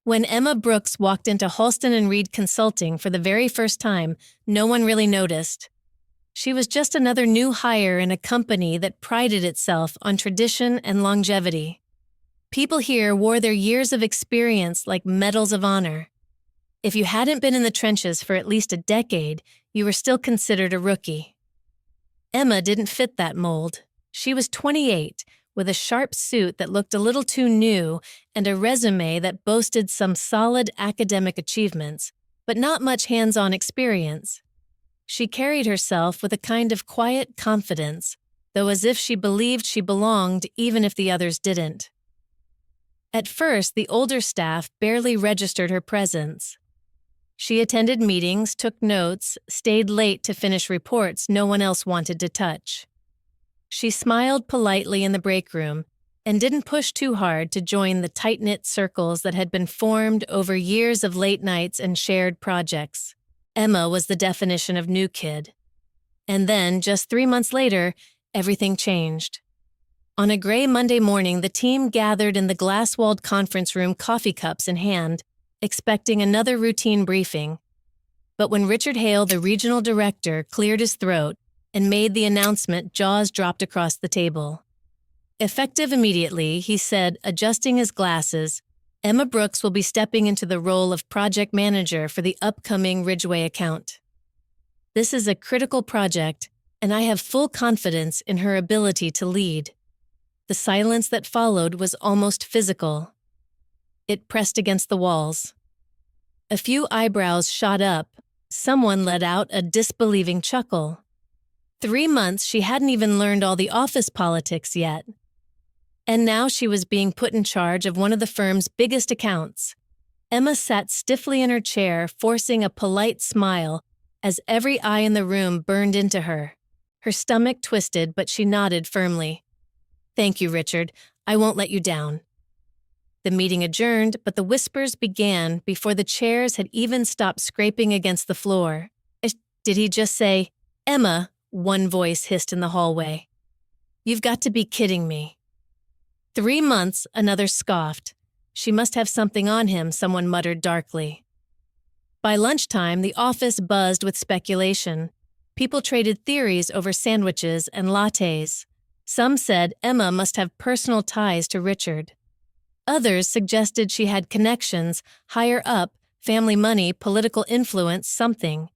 When Emma Brooks walked into Halston Reed Consulting for the very first time, no one really noticed. She was just another new hire in a company that prided itself on tradition and longevity. People here wore their years of experience like medals of honor. If you hadn't been in the trenches for at least a decade, you were still considered a rookie. Emma didn't fit that mold. She was 28, with a sharp suit that looked a little too new and a resume that boasted some solid academic achievements, but not much hands-on experience. She carried herself with a kind of quiet confidence, though as if she believed she belonged even if the others didn't. At first, the older staff barely registered her presence. She attended meetings, took notes, stayed late to finish reports no one else wanted to touch. She smiled politely in the break room and didn't push too hard to join the tight-knit circles that had been formed over years of late nights and shared projects. Emma was the definition of new kid. And then, just 3 months later, everything changed. On a gray Monday morning, the team gathered in the glass-walled conference room, coffee cups in hand, expecting another routine briefing. But when Richard Hale, the regional director, cleared his throat and made the announcement, jaws dropped across the table. Effective immediately, he said, adjusting his glasses, Emma Brooks will be stepping into the role of project manager for the upcoming Ridgeway account. This is a critical project, and I have full confidence in her ability to lead. The silence that followed was almost physical. It pressed against the walls. A few eyebrows shot up. Someone let out a disbelieving chuckle. 3 months she hadn't even learned all the office politics yet. And now she was being put in charge of one of the firm's biggest accounts. Emma sat stiffly in her chair, forcing a polite smile as every eye in the room burned into her. Her stomach twisted, but she nodded firmly. "Thank you, Richard. I won't let you down." The meeting adjourned, but the whispers began before the chairs had even stopped scraping against the floor. Did he just say, "Emma," one voice hissed in the hallway. "You've got to be kidding me." 3 months, another scoffed. She must have something on him, someone muttered darkly. By lunchtime, the office buzzed with speculation. People traded theories over sandwiches and lattes. Some said Emma must have personal ties to Richard. Others suggested she had connections, higher up, family money, political influence, something.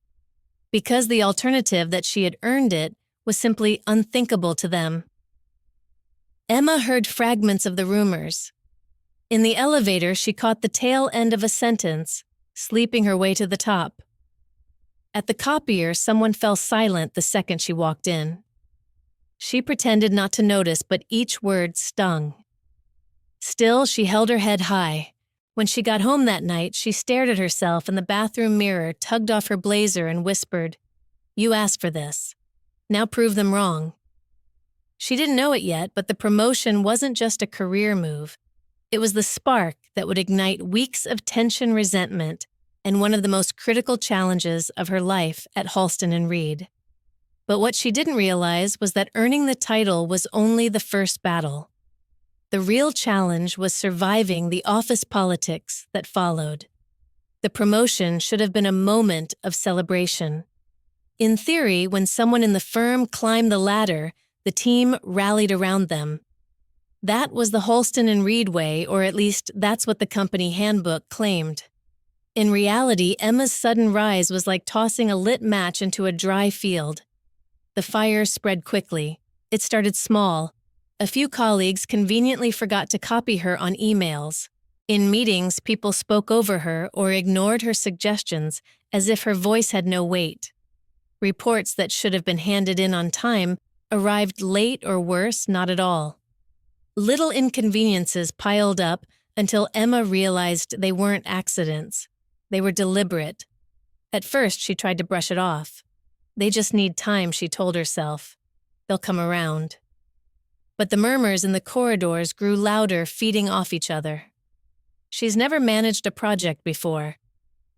Because the alternative that she had earned it was simply unthinkable to them. Emma heard fragments of the rumors. In the elevator, she caught the tail end of a sentence, sleeping her way to the top. At the copier, someone fell silent the second she walked in. She pretended not to notice, but each word stung. Still, she held her head high. When she got home that night, she stared at herself in the bathroom mirror, tugged off her blazer, and whispered, "You asked for this. Now prove them wrong." She didn't know it yet, but the promotion wasn't just a career move. It was the spark that would ignite weeks of tension, resentment, and one of the most critical challenges of her life at Halston Reed. But what she didn't realize was that earning the title was only the first battle. The real challenge was surviving the office politics that followed. The promotion should have been a moment of celebration. In theory, when someone in the firm climbed the ladder, the team rallied around them. That was the Halston Reed way, or at least that's what the company handbook claimed. In reality, Emma's sudden rise was like tossing a lit match into a dry field. The fire spread quickly. It started small. A few colleagues conveniently forgot to copy her on emails. In meetings, people spoke over her or ignored her suggestions as if her voice had no weight. Reports that should have been handed in on time arrived late or worse, not at all. Little inconveniences piled up until Emma realized they weren't accidents. They were deliberate. At first, she tried to brush it off. They just need time, she told herself. They'll come around. But the murmurs in the corridors grew louder, feeding off each other. She's never managed a project before.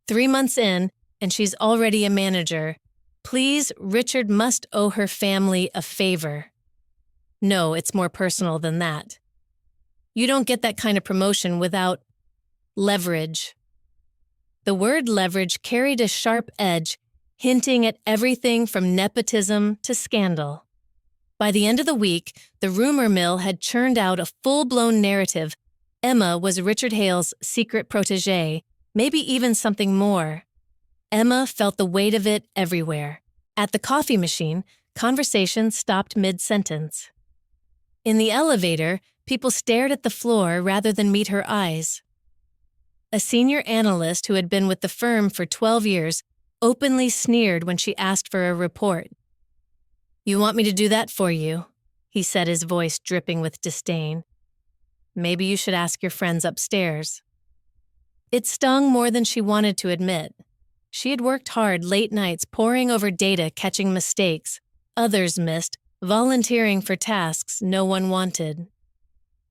3 months in, and she's already a manager. Please, Richard must owe her family a favor. No, it's more personal than that. You don't get that kind of promotion without... Leverage. The word leverage carried a sharp edge, hinting at everything from nepotism to scandal. By the end of the week, the rumor mill had churned out a full-blown narrative. Emma was Richard Hale's secret protégé, maybe even something more. Emma felt the weight of it everywhere. At the coffee machine, conversation stopped mid-sentence. In the elevator, people stared at the floor rather than meet her eyes. A senior analyst who had been with the firm for 12 years openly sneered when she asked for a report. "You want me to do that for you?" he said, his voice dripping with disdain. "Maybe you should ask your friends upstairs." It stung more than she wanted to admit. She had worked hard late nights poring over data, catching mistakes others missed, volunteering for tasks no one wanted.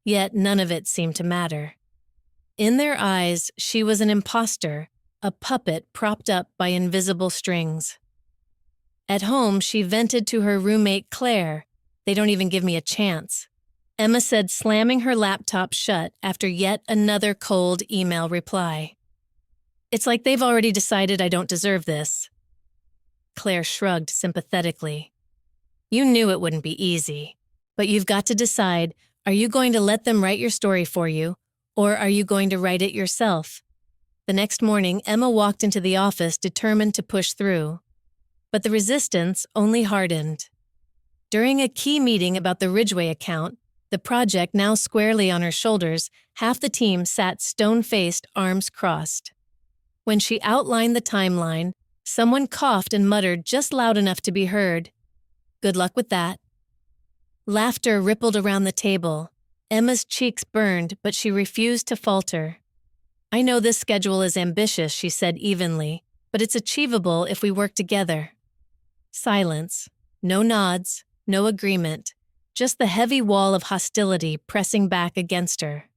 Yet none of it seemed to matter. In their eyes, she was an imposter, a puppet propped up by invisible strings. At home, she vented to her roommate Claire. "They don't even give me a chance," Emma said, slamming her laptop shut after yet another cold email reply. "It's like they've already decided I don't deserve this." Claire shrugged sympathetically. "You knew it wouldn't be easy, but you've got to decide, are you going to let them write your story for you, or are you going to write it yourself?" The next morning, Emma walked into the office determined to push through. But the resistance only hardened. During a key meeting about the Ridgway account, the project now squarely on her shoulders, half the team sat stone-faced, arms crossed. When she outlined the timeline, someone coughed and muttered just loud enough to be heard, "Good luck with that." Laughter rippled around the table. Emma's cheeks burned, but she refused to falter. "I know this schedule is ambitious," she said evenly, "but it's achievable if we work together." Silence. No nods, no agreement, just the heavy wall of hostility pressing back against her.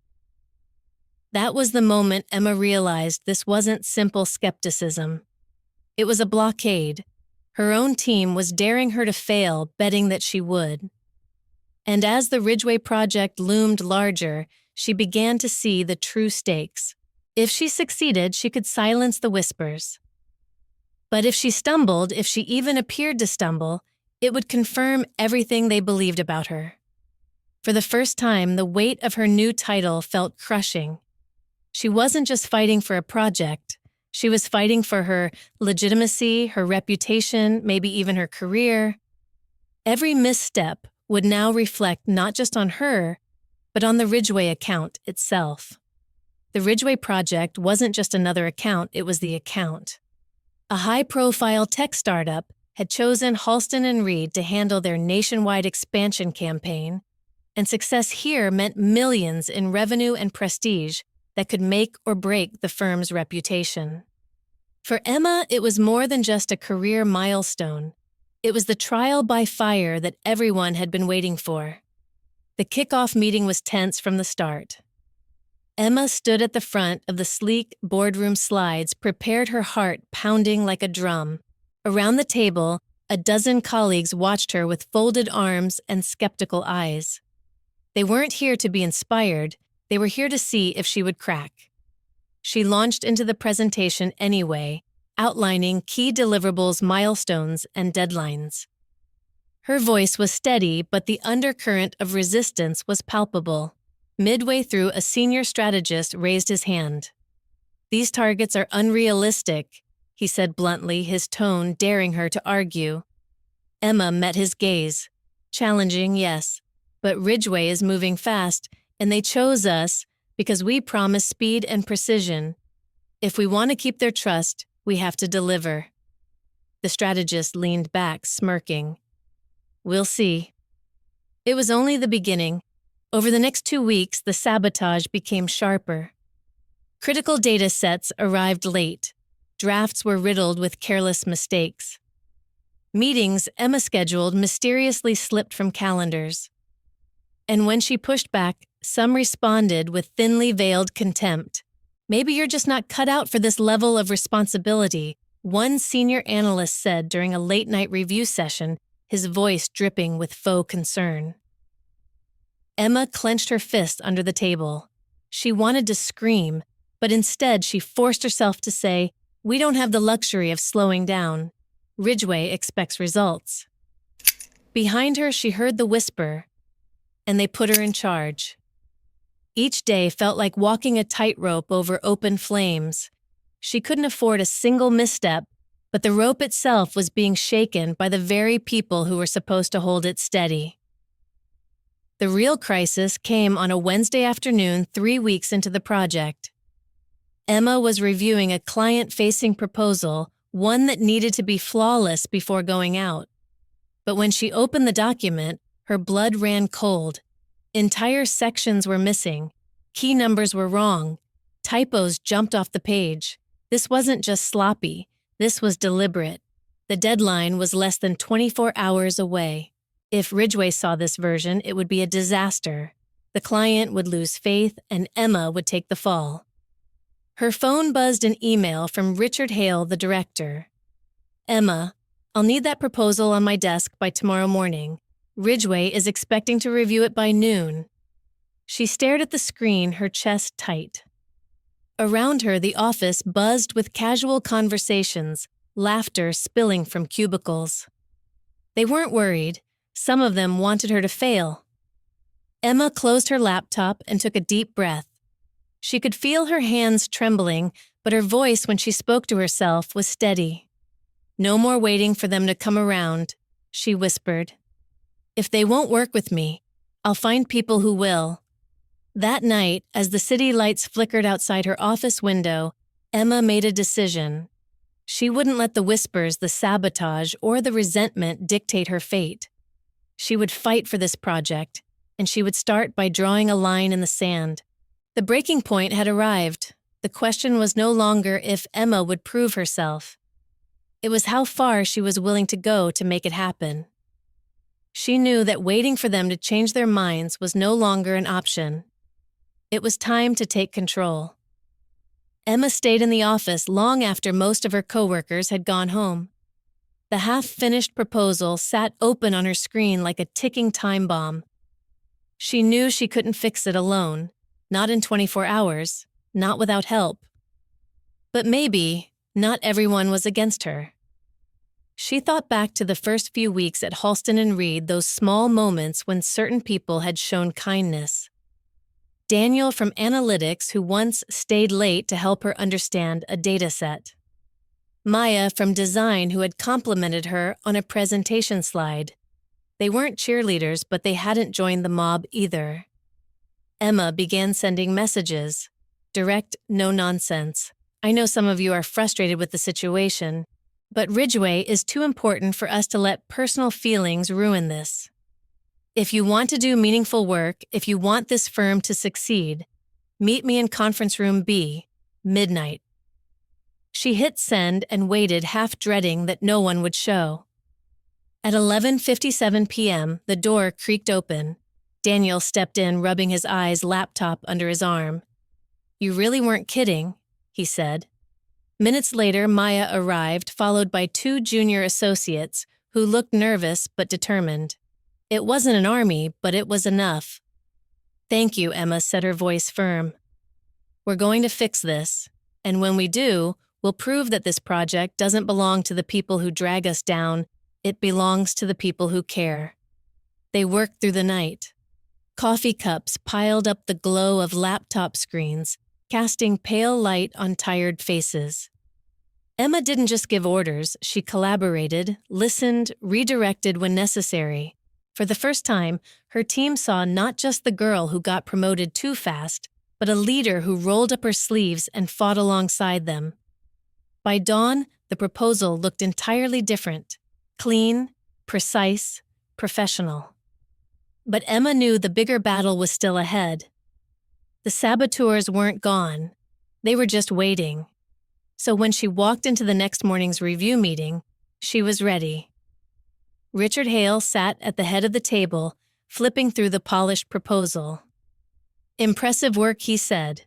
That was the moment Emma realized this wasn't simple skepticism. It was a blockade. Her own team was daring her to fail, betting that she would. And as the Ridgway project loomed larger, she began to see the true stakes. If she succeeded, she could silence the whispers. But if she stumbled, if she even appeared to stumble, it would confirm everything they believed about her. For the first time, the weight of her new title felt crushing. She wasn't just fighting for a project. She was fighting for her legitimacy, her reputation, maybe even her career. Every misstep would now reflect not just on her, but on the Ridgway account itself. The Ridgway project wasn't just another account, it was the account. A high-profile tech startup had chosen Halston Reed to handle their nationwide expansion campaign, and success here meant millions in revenue and prestige that could make or break the firm's reputation. For Emma, it was more than just a career milestone. It was the trial by fire that everyone had been waiting for. The kickoff meeting was tense from the start. Emma stood at the front of the sleek boardroom slides, prepared, her heart pounding like a drum. Around the table, a dozen colleagues watched her with folded arms and skeptical eyes. They weren't here to be inspired, they were here to see if she would crack. She launched into the presentation anyway, outlining key deliverables, milestones, and deadlines. Her voice was steady, but the undercurrent of resistance was palpable. Midway through, a senior strategist raised his hand. "These targets are unrealistic," he said bluntly, his tone daring her to argue. Emma met his gaze. "Challenging, yes, but Ridgway is moving fast, and they chose us because we promise speed and precision. If we want to keep their trust, we have to deliver." The strategist leaned back, smirking. "We'll see." It was only the beginning. Over the next 2 weeks, the sabotage became sharper. Critical data sets arrived late. Drafts were riddled with careless mistakes. Meetings Emma scheduled mysteriously slipped from calendars. And when she pushed back, some responded with thinly veiled contempt. "Maybe you're just not cut out for this level of responsibility," one senior analyst said during a late-night review session, his voice dripping with faux concern. Emma clenched her fist under the table. She wanted to scream, But instead, she forced herself to say, "We don't have the luxury of slowing down. Ridgway expects results." Behind her, she heard the whisper, "And they put her in charge." Each day felt like walking a tightrope over open flames. She couldn't afford a single misstep, but the rope itself was being shaken by the very people who were supposed to hold it steady. The real crisis came on a Wednesday afternoon 3 weeks into the project. Emma was reviewing a client-facing proposal, one that needed to be flawless before going out. But when she opened the document, her blood ran cold. Entire sections were missing. Key numbers were wrong. Typos jumped off the page. This wasn't just sloppy. This was deliberate. The deadline was less than 24 hours away. If Ridgway saw this version, it would be a disaster. The client would lose faith, and Emma would take the fall. Her phone buzzed an email from Richard Hale, the director. "Emma, I'll need that proposal on my desk by tomorrow morning. Ridgway is expecting to review it by noon." She stared at the screen, her chest tight. Around her, the office buzzed with casual conversations, laughter spilling from cubicles. They weren't worried. Some of them wanted her to fail. Emma closed her laptop and took a deep breath. She could feel her hands trembling, but her voice when she spoke to herself was steady. "No more waiting for them to come around," she whispered. "If they won't work with me, I'll find people who will." That night, as the city lights flickered outside her office window, Emma made a decision. She wouldn't let the whispers, the sabotage, or the resentment dictate her fate. She would fight for this project, and she would start by drawing a line in the sand. The breaking point had arrived. The question was no longer if Emma would prove herself. It was how far she was willing to go to make it happen. She knew that waiting for them to change their minds was no longer an option. It was time to take control. Emma stayed in the office long after most of her coworkers had gone home. The half-finished proposal sat open on her screen like a ticking time bomb. She knew she couldn't fix it alone, not in 24 hours, not without help. But maybe not everyone was against her. She thought back to the first few weeks at Halston Reed, those small moments when certain people had shown kindness. Daniel from Analytics, who once stayed late to help her understand a data set. Maya from Design, who had complimented her on a presentation slide. They weren't cheerleaders, but they hadn't joined the mob either. Emma began sending messages. Direct, no nonsense. "I know some of you are frustrated with the situation, but Ridgway is too important for us to let personal feelings ruin this. If you want to do meaningful work, if you want this firm to succeed, meet me in conference room B, midnight." She hit send and waited, half dreading that no one would show. At 11:57 p.m., the door creaked open. Daniel stepped in, rubbing his eyes, laptop under his arm. "You really weren't kidding," he said. Minutes later, Maya arrived, followed by 2 junior associates who looked nervous but determined. It wasn't an army, but it was enough. "Thank you," Emma said, her voice firm. "We're going to fix this, and when we do, we'll prove that this project doesn't belong to the people who drag us down. It belongs to the people who care." They worked through the night. Coffee cups piled up the glow of laptop screens, casting pale light on tired faces. Emma didn't just give orders, she collaborated, listened, redirected when necessary. For the first time, her team saw not just the girl who got promoted too fast, but a leader who rolled up her sleeves and fought alongside them. By dawn, the proposal looked entirely different. Clean, precise, professional. But Emma knew the bigger battle was still ahead. The saboteurs weren't gone. They were just waiting. So when she walked into the next morning's review meeting, she was ready. Richard Hale sat at the head of the table, flipping through the polished proposal. "Impressive work," he said.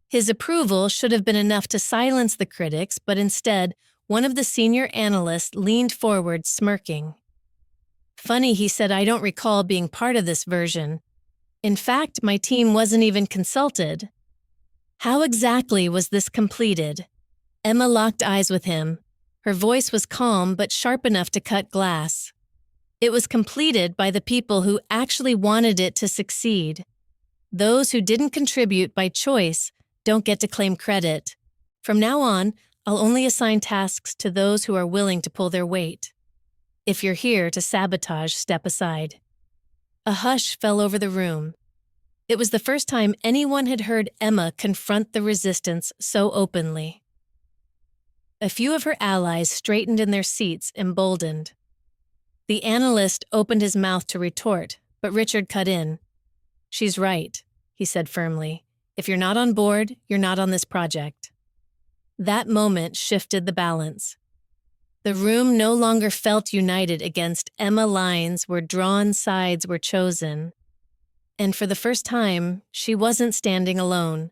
His approval should have been enough to silence the critics, but instead, one of the senior analysts leaned forward, smirking. "Funny," he said, "I don't recall being part of this version. In fact, my team wasn't even consulted." How exactly was this completed? Emma locked eyes with him. Her voice was calm but sharp enough to cut glass. It was completed by the people who actually wanted it to succeed. Those who didn't contribute by choice don't get to claim credit. From now on, I'll only assign tasks to those who are willing to pull their weight. If you're here to sabotage, step aside. A hush fell over the room. It was the first time anyone had heard Emma confront the resistance so openly. A few of her allies straightened in their seats, emboldened. The analyst opened his mouth to retort, but Richard cut in. "She's right," he said firmly. "If you're not on board, you're not on this project." That moment shifted the balance. The room no longer felt united against Emma. Lines were drawn, sides were chosen. And for the first time, she wasn't standing alone.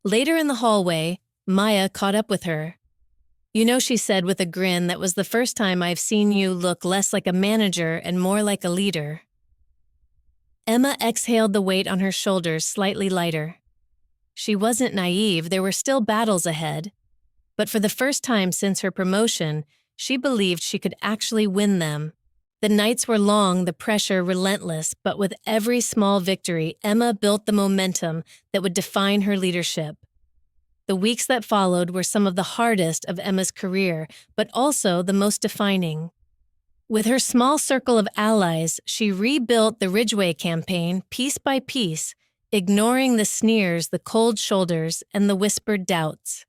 Later in the hallway, Maya caught up with her. "You know," she said with a grin, "that was the first time I've seen you look less like a manager and more like a leader." Emma exhaled, the weight on her shoulders slightly lighter. She wasn't naive, there were still battles ahead. But for the first time since her promotion, she believed she could actually win them. The nights were long, the pressure relentless, but with every small victory, Emma built the momentum that would define her leadership. The weeks that followed were some of the hardest of Emma's career, but also the most defining. With her small circle of allies, she rebuilt the Ridgeway campaign piece by piece, ignoring the sneers, the cold shoulders, and the whispered doubts.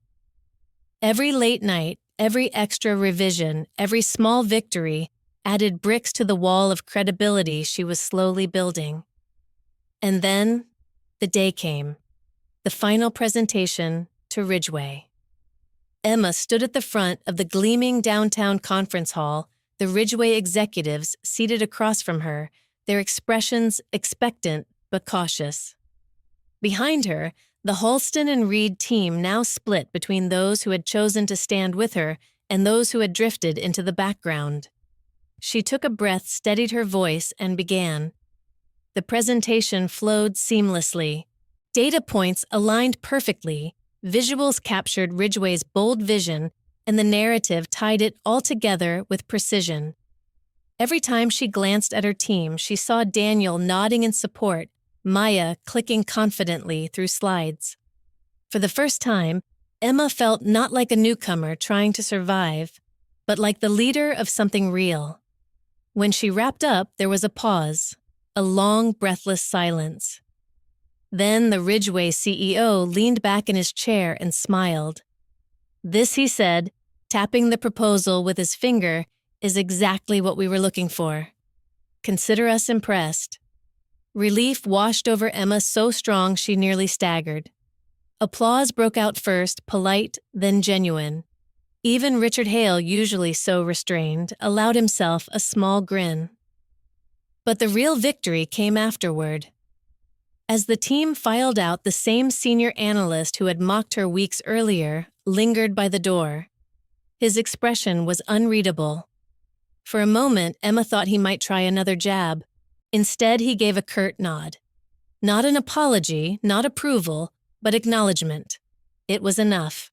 Every late night, every extra revision, every small victory added bricks to the wall of credibility she was slowly building. And then, the day came. The final presentation to Ridgeway. Emma stood at the front of the gleaming downtown conference hall, the Ridgeway executives seated across from her, their expressions expectant but cautious. Behind her, the Halston Reed team now split between those who had chosen to stand with her and those who had drifted into the background. She took a breath, steadied her voice, and began. The presentation flowed seamlessly. Data points aligned perfectly, visuals captured Ridgeway's bold vision, and the narrative tied it all together with precision. Every time she glanced at her team, she saw Daniel nodding in support, Maya clicking confidently through slides. For the first time, Emma felt not like a newcomer trying to survive, but like the leader of something real. When she wrapped up, there was a pause, a long, breathless silence. Then the Ridgeway CEO leaned back in his chair and smiled. "This," he said, tapping the proposal with his finger, "is exactly what we were looking for. Consider us impressed." Relief washed over Emma so strong she nearly staggered. Applause broke out first, polite, then genuine. Even Richard Hale, usually so restrained, allowed himself a small grin. But the real victory came afterward. As the team filed out, the same senior analyst who had mocked her weeks earlier lingered by the door. His expression was unreadable. For a moment, Emma thought he might try another jab. Instead, he gave a curt nod. Not an apology, not approval, but acknowledgement. It was enough.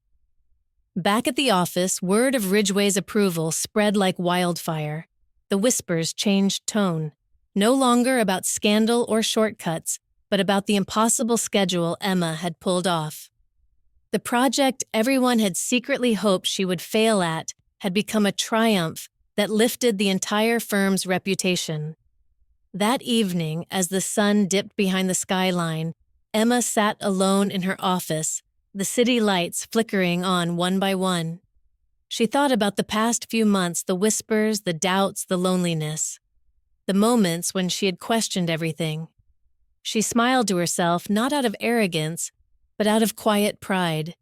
Back at the office, word of Ridgeway's approval spread like wildfire. The whispers changed tone. No longer about scandal or shortcuts, but about the impossible schedule Emma had pulled off. The project everyone had secretly hoped she would fail at had become a triumph that lifted the entire firm's reputation. That evening, as the sun dipped behind the skyline, Emma sat alone in her office, the city lights flickering on one by one. She thought about the past few months, the whispers, the doubts, the loneliness. The moments when she had questioned everything. She smiled to herself, not out of arrogance, but out of quiet pride.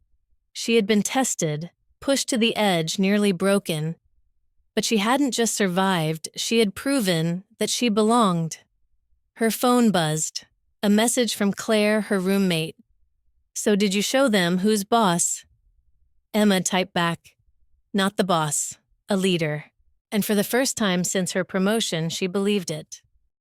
She had been tested, pushed to the edge, nearly broken. But she hadn't just survived, she had proven that she belonged. Her phone buzzed, a message from Claire, her roommate. "So did you show them who's boss?" Emma typed back, "Not the boss, a leader." And for the first time since her promotion, she believed it.